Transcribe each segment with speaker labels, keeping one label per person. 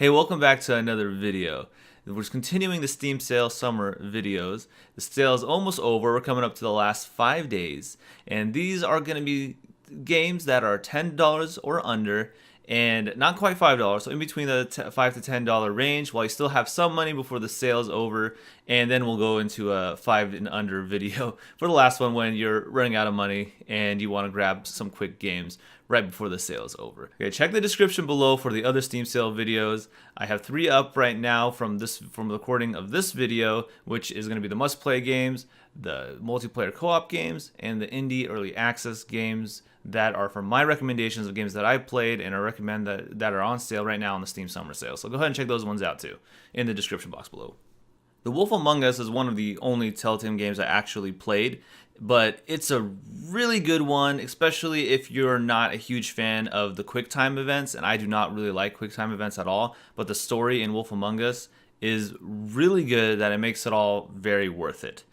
Speaker 1: Hey, welcome back to another video. We're continuing the Steam sale summer videos. The sale is almost over. We're coming up to the last 5 days. And these are going to be games that are $10 or under and not quite $5. So in between the $5 to $10 range while you still have some money before the sale is over. And then we'll go into a 5 and under video for the last one when you're running out of money and you want to grab some quick games right before the sale is over. Okay, check the description below for the other Steam sale videos. I have 3 up right now from the recording of this video, which is going to be the must-play games, the multiplayer co-op games, and the indie early access games that are from my recommendations of games that I played and I recommend that are on sale right now on the Steam summer sale. So go ahead and check those ones out too in the description box below. The Wolf Among Us is one of the only Telltale games I actually played, but it's a really good one, especially if you're not a huge fan of the QuickTime events, and I do not really like QuickTime events at all, but the story in Wolf Among Us is really good that it makes it all very worth it.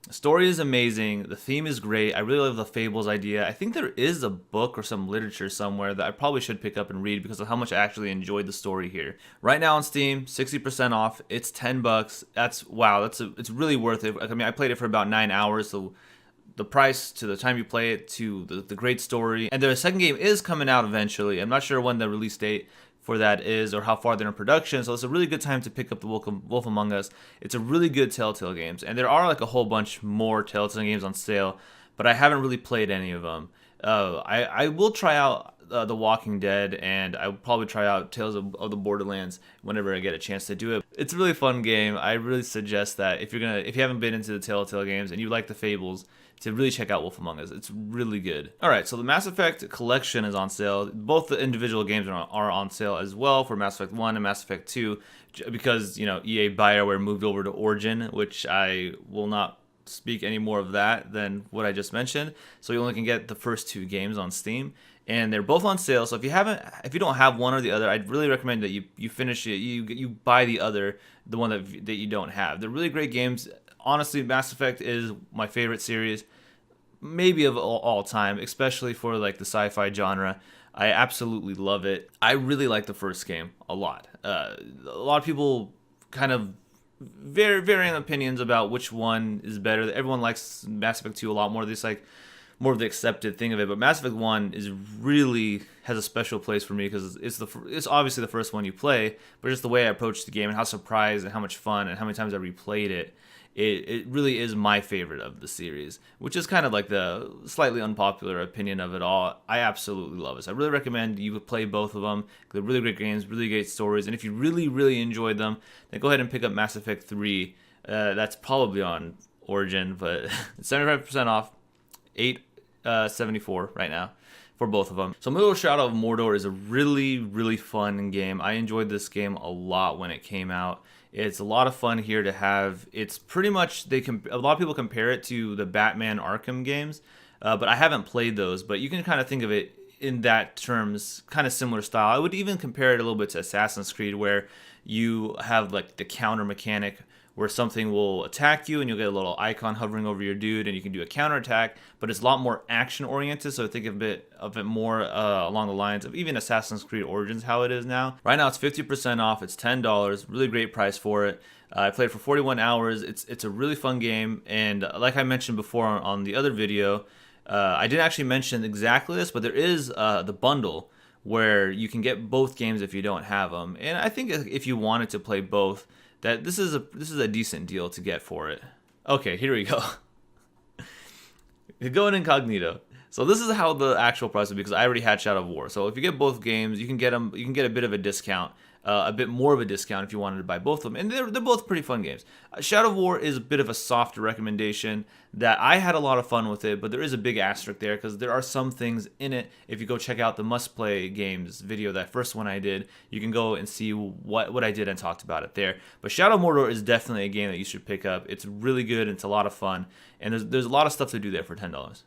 Speaker 1: The story is amazing. The theme is great. I really love the Fables idea. I think there is a book or some literature somewhere that I probably should pick up and read because of how much I actually enjoyed the story here. Right now on Steam, 60% off. It's $10. It's really worth it. I mean, I played it for about 9 hours, so the price to the time you play it to the great story. And their second game is coming out eventually. I'm not sure when the release date for that is or how far they're in production, so it's a really good time to pick up the Wolf Among Us. It's a really good Telltale games, and there are like a whole bunch more Telltale games on sale, but I haven't really played any of them. I will try out The Walking Dead, and I'll probably try out Tales of the Borderlands whenever I get a chance to do it. It's a really fun game. I really suggest that if you haven't been into the Telltale games and you like the Fables, to really check out Wolf Among Us. It's really good. Alright, so the Mass Effect collection is on sale. Both the individual games are on sale as well for Mass Effect 1 and Mass Effect 2 because, you know, EA BioWare moved over to Origin, which I will not speak any more of that than what I just mentioned. So you only can get the first 2 games on Steam, and they're both on sale. So if you don't have one or the other, I'd really recommend that you finish it. You buy the one that you don't have. They're really great games. Honestly, Mass Effect is my favorite series, maybe of all time, especially for like the sci-fi genre. I absolutely love it. I really like the first game a lot. A lot of people kind of varying opinions about which one is better. Everyone likes Mass Effect 2 a lot more. This like more of the accepted thing of it, but Mass Effect 1 has a special place for me because it's obviously the first one you play, but just the way I approached the game and how surprised and how much fun and how many times I replayed it. It really is my favorite of the series, which is kind of like the slightly unpopular opinion of it all. I absolutely love it. So I really recommend you play both of them. They're really great games, really great stories, and if you really enjoyed them, then go ahead and pick up Mass Effect 3. That's probably on Origin, but it's 75% off, $8.74 right now for both of them. So Middle Shadow of Mordor is a really fun game. I enjoyed this game a lot when it came out. It's a lot of fun here to have. It's pretty much, a lot of people compare it to the Batman Arkham games, but I haven't played those, but you can kind of think of it in that terms, kind of similar style. I would even compare it a little bit to Assassin's Creed, where you have like the counter mechanic where something will attack you and you'll get a little icon hovering over your dude and you can do a counterattack, but it's a lot more action oriented, so think of it more along the lines of even Assassin's Creed Origins, how it is now. Right now it's 50% off, it's $10, really great price for it. I played for 41 hours, it's a really fun game, and like I mentioned before on the other video, I didn't actually mention exactly this, but there is the bundle where you can get both games if you don't have them, and I think if you wanted to play both, that this is a decent deal to get for it. Okay, here we go. Go in incognito. So this is how the actual price would be because I already had Shadow of War. So if you get both games, you can get a bit of a discount, a bit more of a discount if you wanted to buy both of them. And they're both pretty fun games. Shadow of War is a bit of a softer recommendation that I had a lot of fun with it, but there is a big asterisk there because there are some things in it. If you go check out the Must Play Games video, that first one I did, you can go and see what I did and talked about it there. But Shadow of Mordor is definitely a game that you should pick up. It's really good, and it's a lot of fun, and there's a lot of stuff to do there for $10.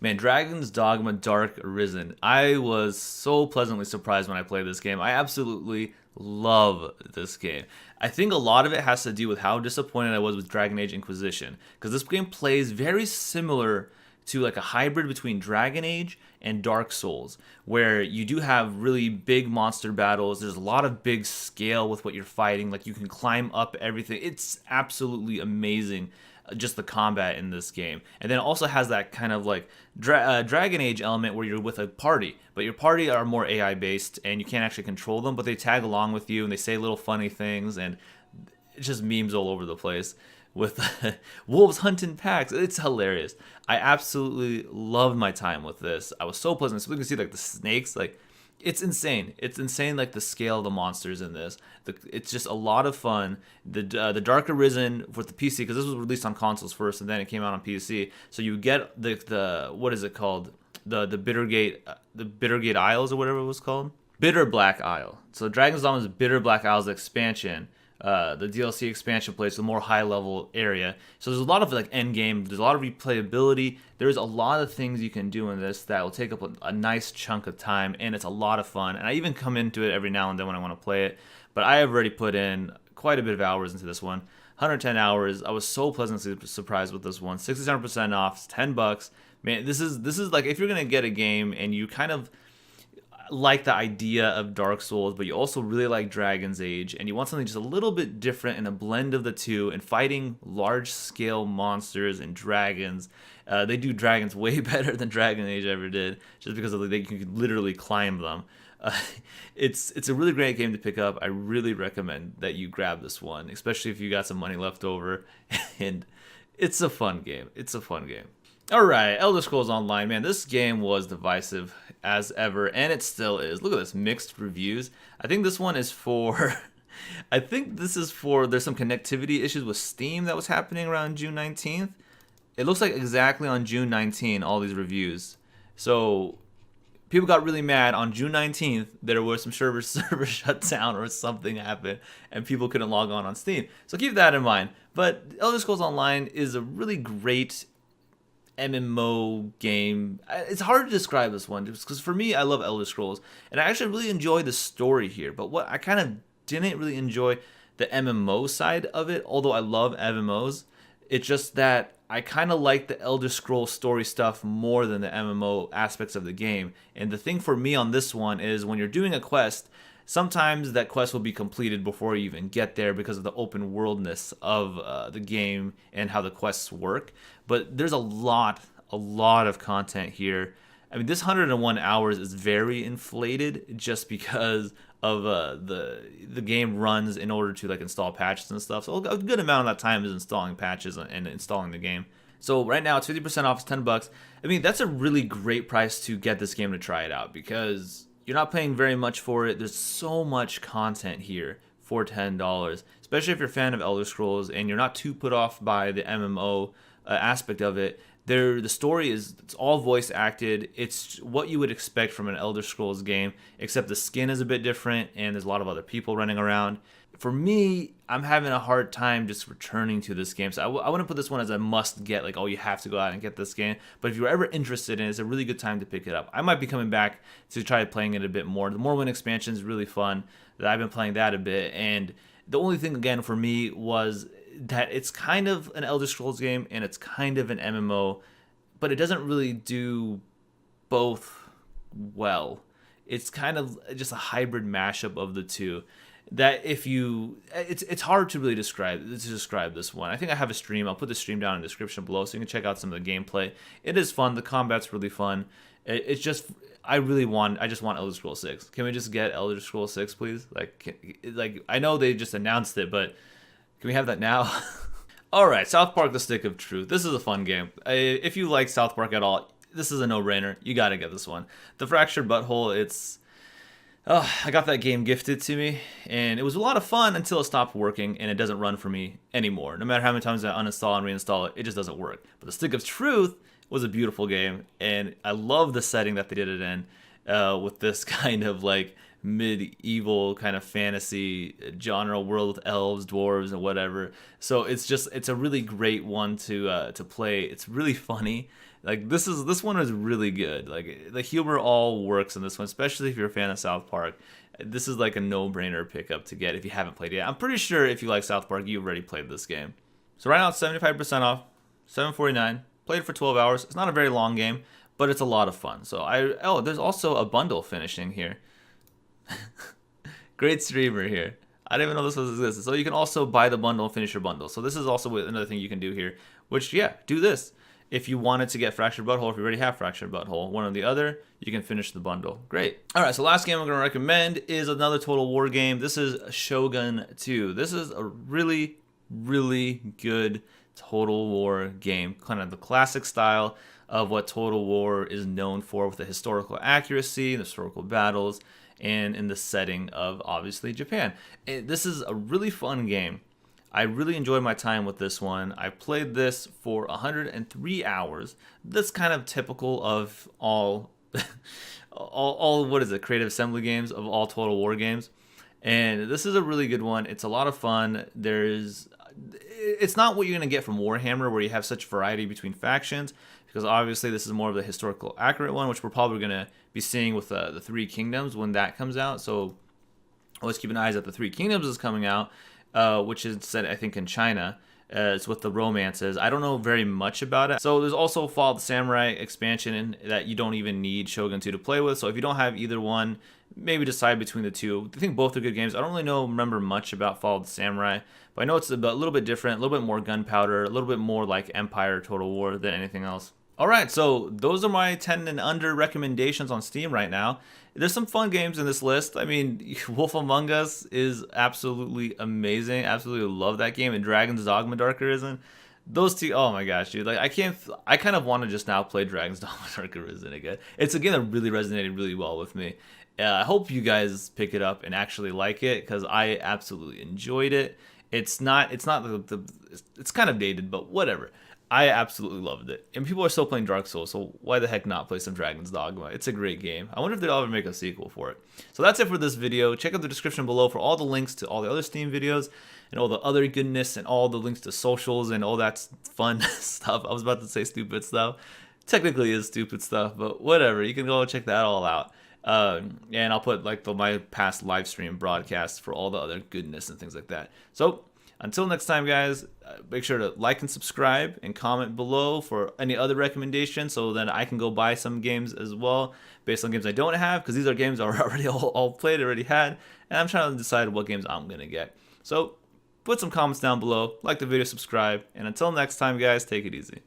Speaker 1: Man, Dragon's Dogma Dark Arisen. I was so pleasantly surprised when I played this game. I absolutely love this game. I think a lot of it has to do with how disappointed I was with Dragon Age Inquisition, because this game plays very similar to like a hybrid between Dragon Age and Dark Souls, where you do have really big monster battles. There's a lot of big scale with what you're fighting. Like you can climb up everything. It's absolutely amazing, just the combat in this game. And then it also has that kind of like Dragon Age element where you're with a party, but your party are more AI based and you can't actually control them, but they tag along with you and they say little funny things, and it's just memes all over the place with wolves hunting packs. It's hilarious. I absolutely loved my time with this. I was so pleasant. So you can see like the snakes, like it's insane. It's insane, like the scale of the monsters in this. It's just a lot of fun. The Dark Arisen with the PC, because this was released on consoles first and then it came out on PC. So you get the what is it called? The Bittergate Isles or whatever it was called. Bitter Black Isle. So Dragon's Dogma's Bitter Black Isles expansion. The DLC expansion place, the more high level area. So there's a lot of like end game. There's a lot of replayability. There's a lot of things you can do in this that will take up a nice chunk of time, and it's a lot of fun. And I even come into it every now and then when I want to play it. But I have already put in quite a bit of hours into this one. 110 hours. I was so pleasantly surprised with this one. 67% off. It's $10. Man, this is like if you're gonna get a game and you kind of like the idea of Dark Souls, but you also really like Dragon's Age, and you want something just a little bit different and a blend of the two, and fighting large-scale monsters and dragons. They do dragons way better than Dragon Age ever did, just because of they can literally climb them. It's a really great game to pick up. I really recommend that you grab this one, especially if you got some money left over, and it's a fun game. It's a fun game. All right, Elder Scrolls Online, man, this game was divisive as ever, and it still is. Look at this, mixed reviews. I think this one is for, there's some connectivity issues with Steam that was happening around June 19th. It looks like exactly on June 19th, all these reviews. So people got really mad on June 19th. There was some server shut down or something happened, and people couldn't log on Steam. So keep that in mind. But Elder Scrolls Online is a really great MMO game. It's hard to describe this one because for me, I love Elder Scrolls, and I actually really enjoy the story here. But what I kind of didn't really enjoy the MMO side of it, although I love MMOs. It's just that I kind of like the Elder Scrolls story stuff more than the MMO aspects of the game. And the thing for me on this one is when you're doing a quest, sometimes that quest will be completed before you even get there because of the open worldness of the game and how the quests work. But there's a lot of content here. I mean, this 101 hours is very inflated just because of the game runs in order to like install patches and stuff. So a good amount of that time is installing patches and installing the game. So right now it's 50% off, it's $10. I mean, that's a really great price to get this game to try it out because you're not paying very much for it. There's so much content here for $10, especially if you're a fan of Elder Scrolls and you're not too put off by the MMO aspect of it. The story it's all voice acted. It's what you would expect from an Elder Scrolls game, except the skin is a bit different and there's a lot of other people running around. For me, I'm having a hard time just returning to this game. So I wouldn't put this one as a must get, like, oh, you have to go out and get this game. But if you're ever interested in it, it's a really good time to pick it up. I might be coming back to try playing it a bit more. The Morrowind expansion is really fun. I've been playing that a bit. And the only thing, again, for me was that it's kind of an Elder Scrolls game and it's kind of an MMO, but it doesn't really do both well. It's kind of just a hybrid mashup of the two. That if you, it's hard to really describe this one. I think I have a stream. I'll put the stream down in the description below so you can check out some of the gameplay. It is fun. The combat's really fun. It's just I just want Elder Scrolls 6. Can we just get Elder Scrolls 6, please? Like I know they just announced it, but can we have that now? All right, South Park: The Stick of Truth. This is a fun game. If you like South Park at all, this is a no-brainer. You got to get this one. The Fractured Butthole. I got that game gifted to me, and it was a lot of fun until it stopped working, and it doesn't run for me anymore. No matter how many times I uninstall and reinstall it, it just doesn't work. But The Stick of Truth was a beautiful game, and I love the setting that they did it in, with this kind of like medieval kind of fantasy genre world with elves, dwarves, and whatever. So it's a really great one to play. It's really funny. Like this one is really good. Like the humor all works in this one, especially if you're a fan of South Park. This is like a no-brainer pickup to get if you haven't played it yet. I'm pretty sure if you like South Park, you've already played this game. So right now it's 75% off, $7.49 Played for 12 hours. It's not a very long game, but it's a lot of fun. So oh, there's also a bundle finishing here. Great streamer here. I didn't even know this was existed. So you can also buy the bundle and finish your bundle. So this is also another thing you can do here, which, yeah, do this. If you wanted to get Fractured Butthole, if you already have Fractured Butthole, one or the other, you can finish the bundle. Great. All right, so last game I'm going to recommend is another Total War game. This is Shogun 2. This is a really, really good Total War game, kind of the classic style of what Total War is known for, with the historical accuracy, the historical battles, and in the setting of, obviously, Japan. This is a really fun game. I really enjoyed my time with this one. I played this for 103 hours. That's kind of typical of all, what is it, Creative Assembly games, of all Total War games. And this is a really good one. It's a lot of fun. It's not what you're going to get from Warhammer, where you have such variety between factions, because obviously this is more of the historical accurate one, which we're probably going to be seeing with the Three Kingdoms when that comes out. So always keep an eye that the Three Kingdoms is coming out. Which is set, I think, in China. It's with the romances. I don't know very much about it. So there's also Fall of the Samurai expansion that you don't even need Shogun 2 to play with. So if you don't have either one, maybe decide between the two. I think both are good games. I don't really remember much about Fall of the Samurai, but I know it's a little bit different, a little bit more gunpowder, a little bit more like Empire Total War than anything else. Alright, so those are my 10 and under recommendations on Steam right now. There's some fun games in this list. I mean, Wolf Among Us is absolutely amazing. Absolutely love that game. And Dragon's Dogma Dark Arisen. Those two, oh my gosh, dude. Like, I kind of want to just now play Dragon's Dogma Dark Arisen again. It's a game that really resonated really well with me. I hope you guys pick it up and actually like it, because I absolutely enjoyed it. It's kind of dated, but whatever. I absolutely loved it. And people are still playing Dark Souls, so why the heck not play some Dragon's Dogma? It's a great game. I wonder if they'll ever make a sequel for it. So that's it for this video. Check out the description below for all the links to all the other Steam videos and all the other goodness and all the links to socials and all that fun stuff. I was about to say stupid stuff. Technically is stupid stuff, but whatever. You can go check that all out. And I'll put like my past live stream broadcasts for all the other goodness and things like that. So until next time, guys, make sure to like and subscribe and comment below for any other recommendations, so then I can go buy some games as well based on games I don't have, because these are games I already all played, already had, and I'm trying to decide what games I'm going to get. So put some comments down below, like the video, subscribe, and until next time, guys, take it easy.